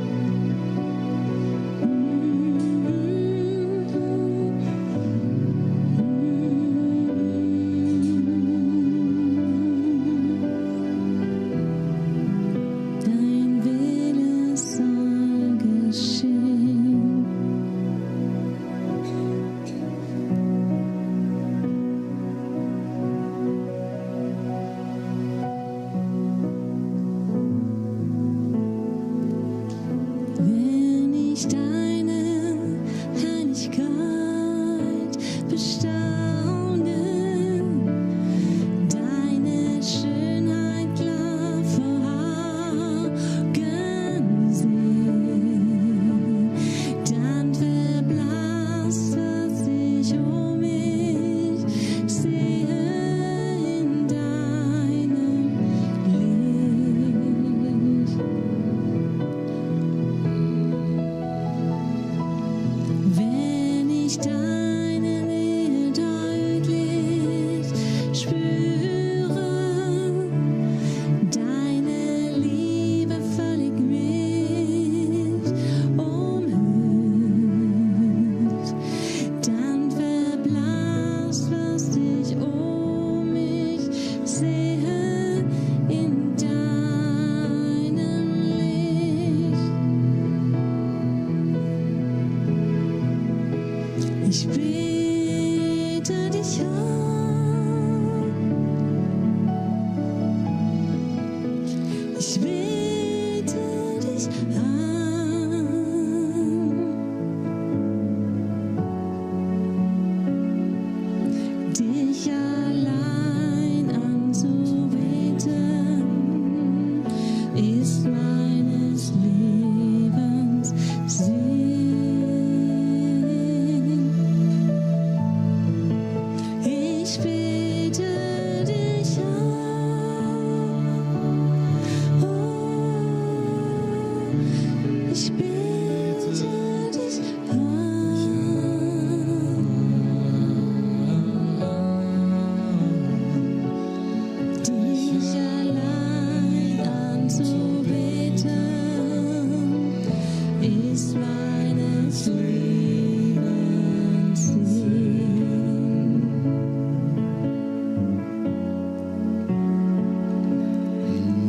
Dein Wille soll geschehen. Wenn ich deine Heiligkeit bestaune, deine Schönheit klar vor Augen sehe, dann verblasst, was ich um mich sehe in deinem Licht. Wenn ich deine Nähe deutlich spüre, deine Liebe völlig mich umhüllt, dann verblasst, was ich um mich sehe in deinem Licht. Ich bete dich an. Ich bete dich an. Dich allein anzubeten ist meines Lebens Sinn. Ich bete dich an. Oh, ich bete dich an. Dich allein anzubeten ist meines Lebens Sinn.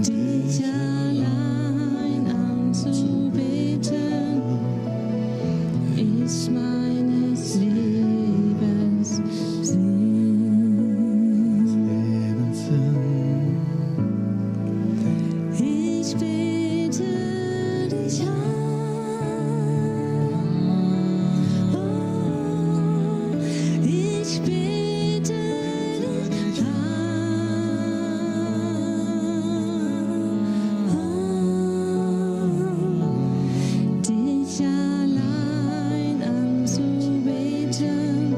Dich allein anzubeten ist meines Lebens Sinn. Lebenssinn. Ich bete dich an. Oh, ich bete dich an. Dich allein anzubeten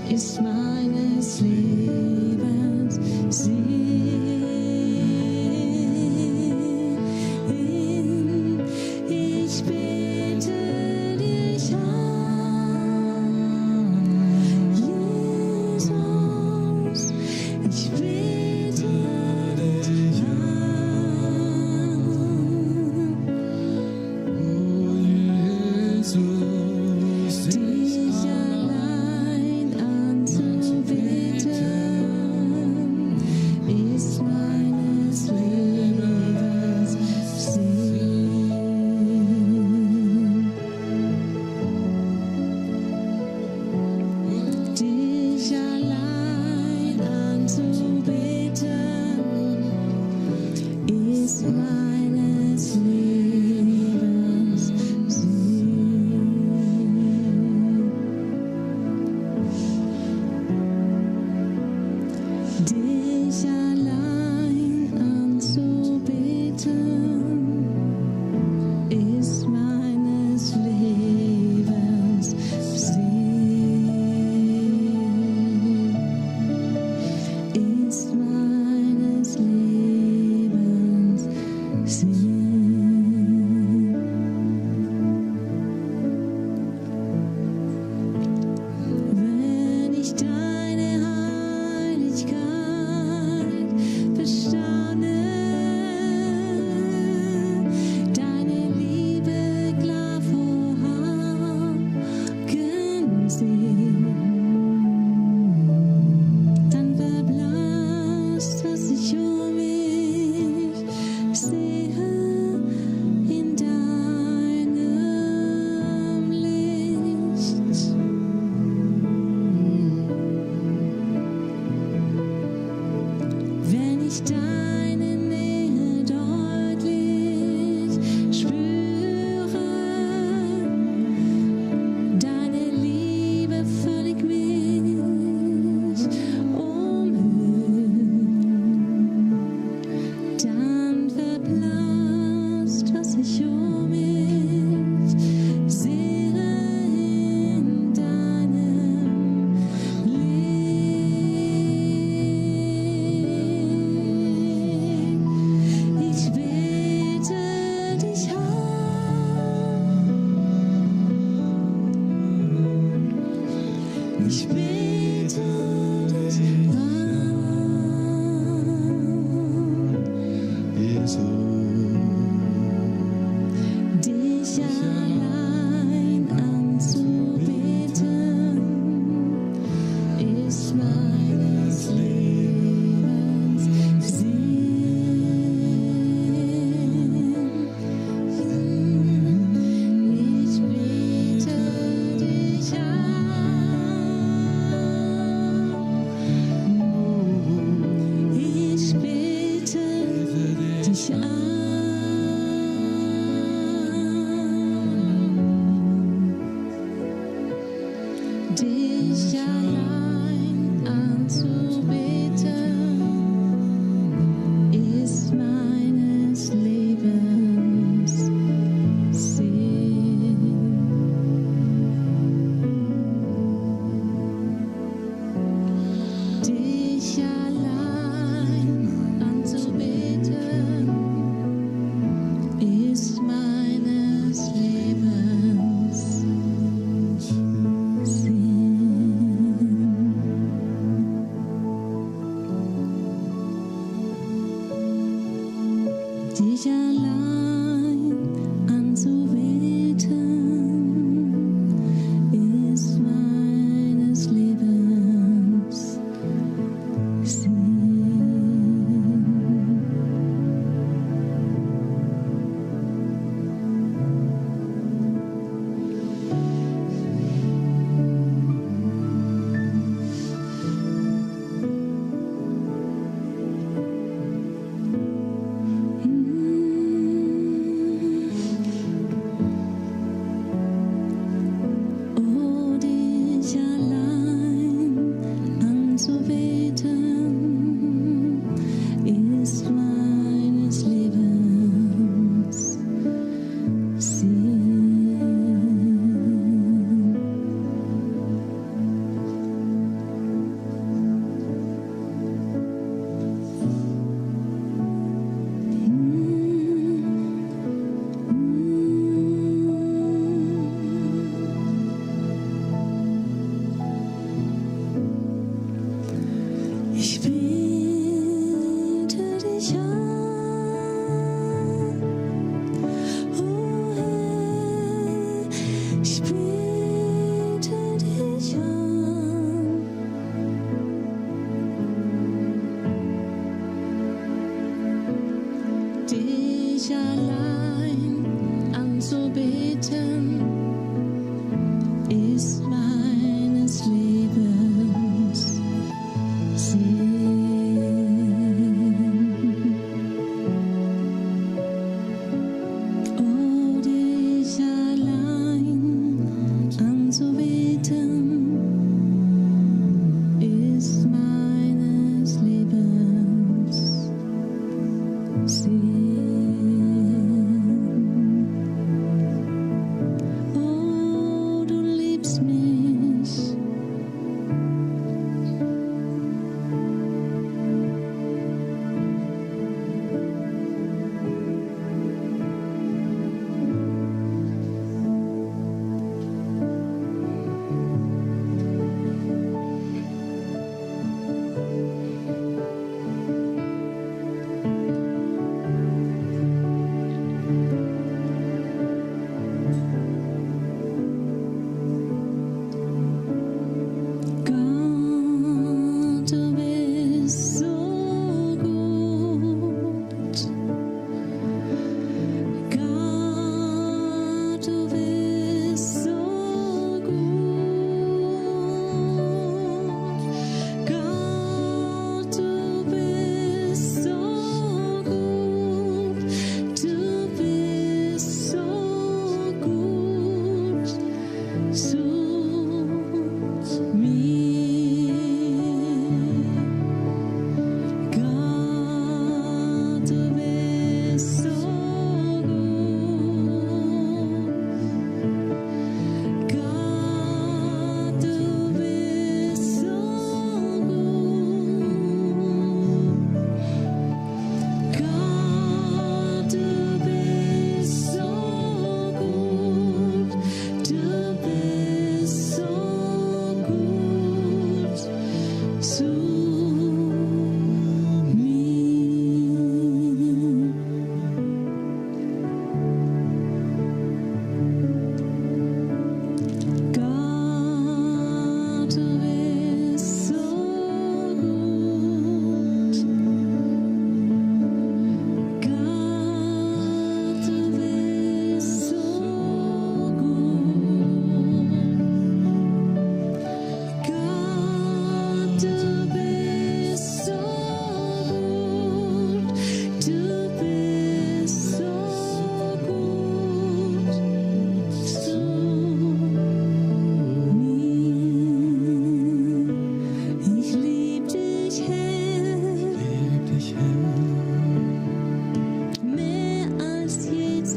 ist meines Lebens Sinn. Ich bete dich an, Jesus. Ich bete dich an. Oh Jesus, Dich allein anzubeten ist meines Lebens Sinn. Dich allein anzubeten ist meines Lebens Sinn. Dich allein anzubeten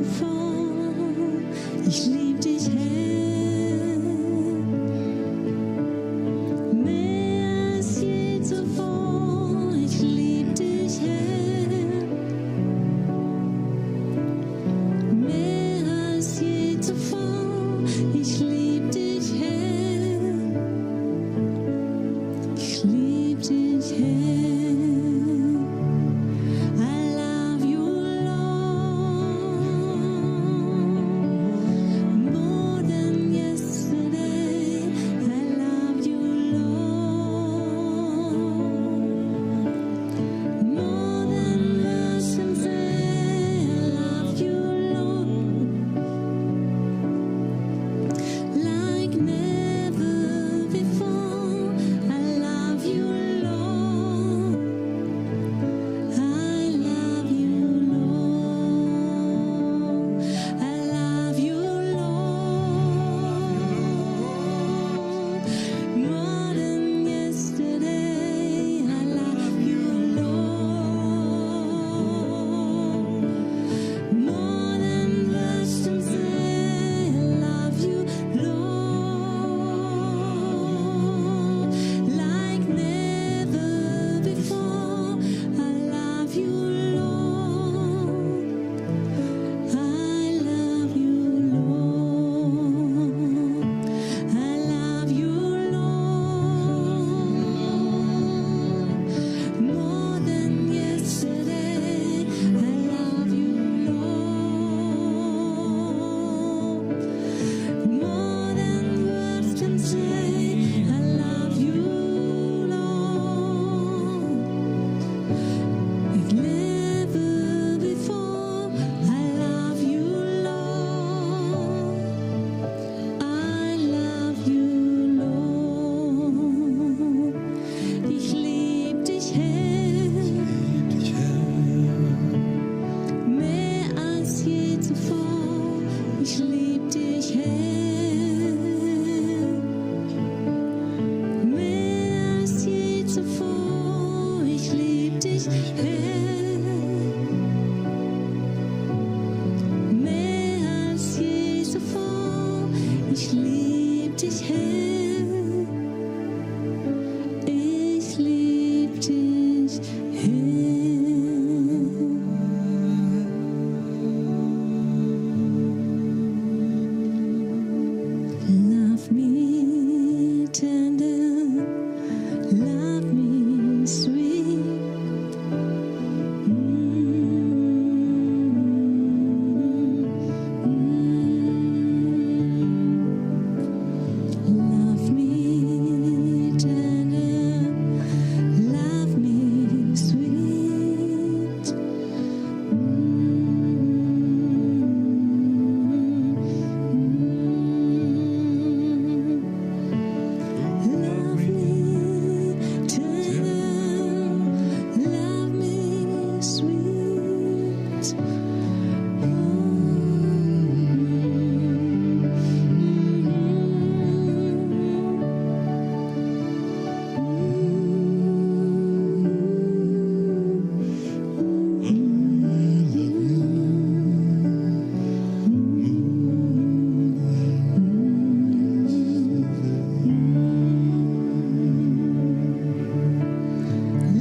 zuvor. Ich lieb dich, Herr, mehr als je zuvor. Ich lieb dich, Herr, mehr als je zuvor. Ich lieb dich, Herr, ich lieb dich, Herr. I love you, Lord, more than yesterday. I love you, Lord, more than yesterday. I love you, Lord, like never before. I love you, Lord. I love you, Lord. I love you, Lord, more than yesterday. I love you, Lord, more than yesterday. I love you, Lord, like never before. I love you, Lord. I love you, Lord. I love you, Lord, more than yesterday. I love you, Lord, more than words can say. I love you, Lord, like never before. I love you, Lord. I love you, Lord. Ich lieb dich, Herr, dich, Herr, mehr als je zuvor. Ich lieb dich, Herr, mehr als je zuvor. Ich lieb dich, Herr, mehr als je zuvor. Ich lieb dich, Herr, ich lieb dich, Herr. Love me tender, love me sweet. Love me tender, love me sweet. Love me tender, love me sweet.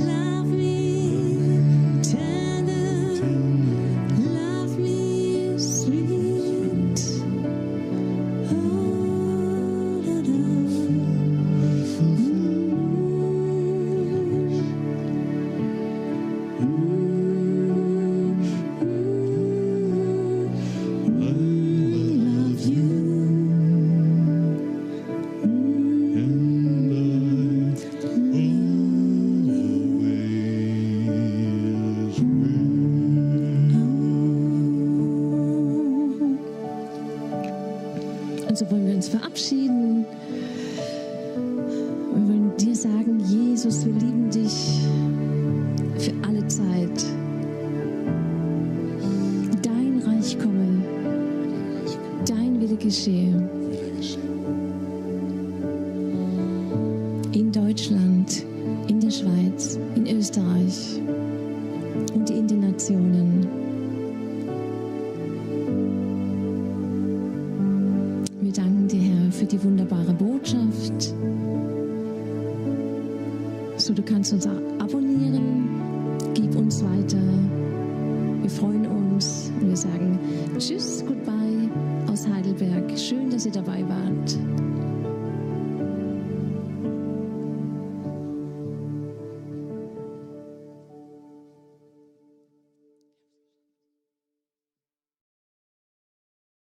Love me tender, love me sweet. Oh, da, da. I love you. Und so wollen wir uns verabschieden. Wir wollen dir sagen, Jesus, wir lieben dich für alle Zeit. Dein Reich komme, dein Wille geschehe. In Deutschland, in der Schweiz, in Österreich und in den Nationen. für die wunderbare Botschaft. So, du kannst uns auch abonnieren. Gib uns weiter. Wir freuen uns und wir sagen Tschüss, Goodbye aus Heidelberg. Schön, dass ihr dabei wart.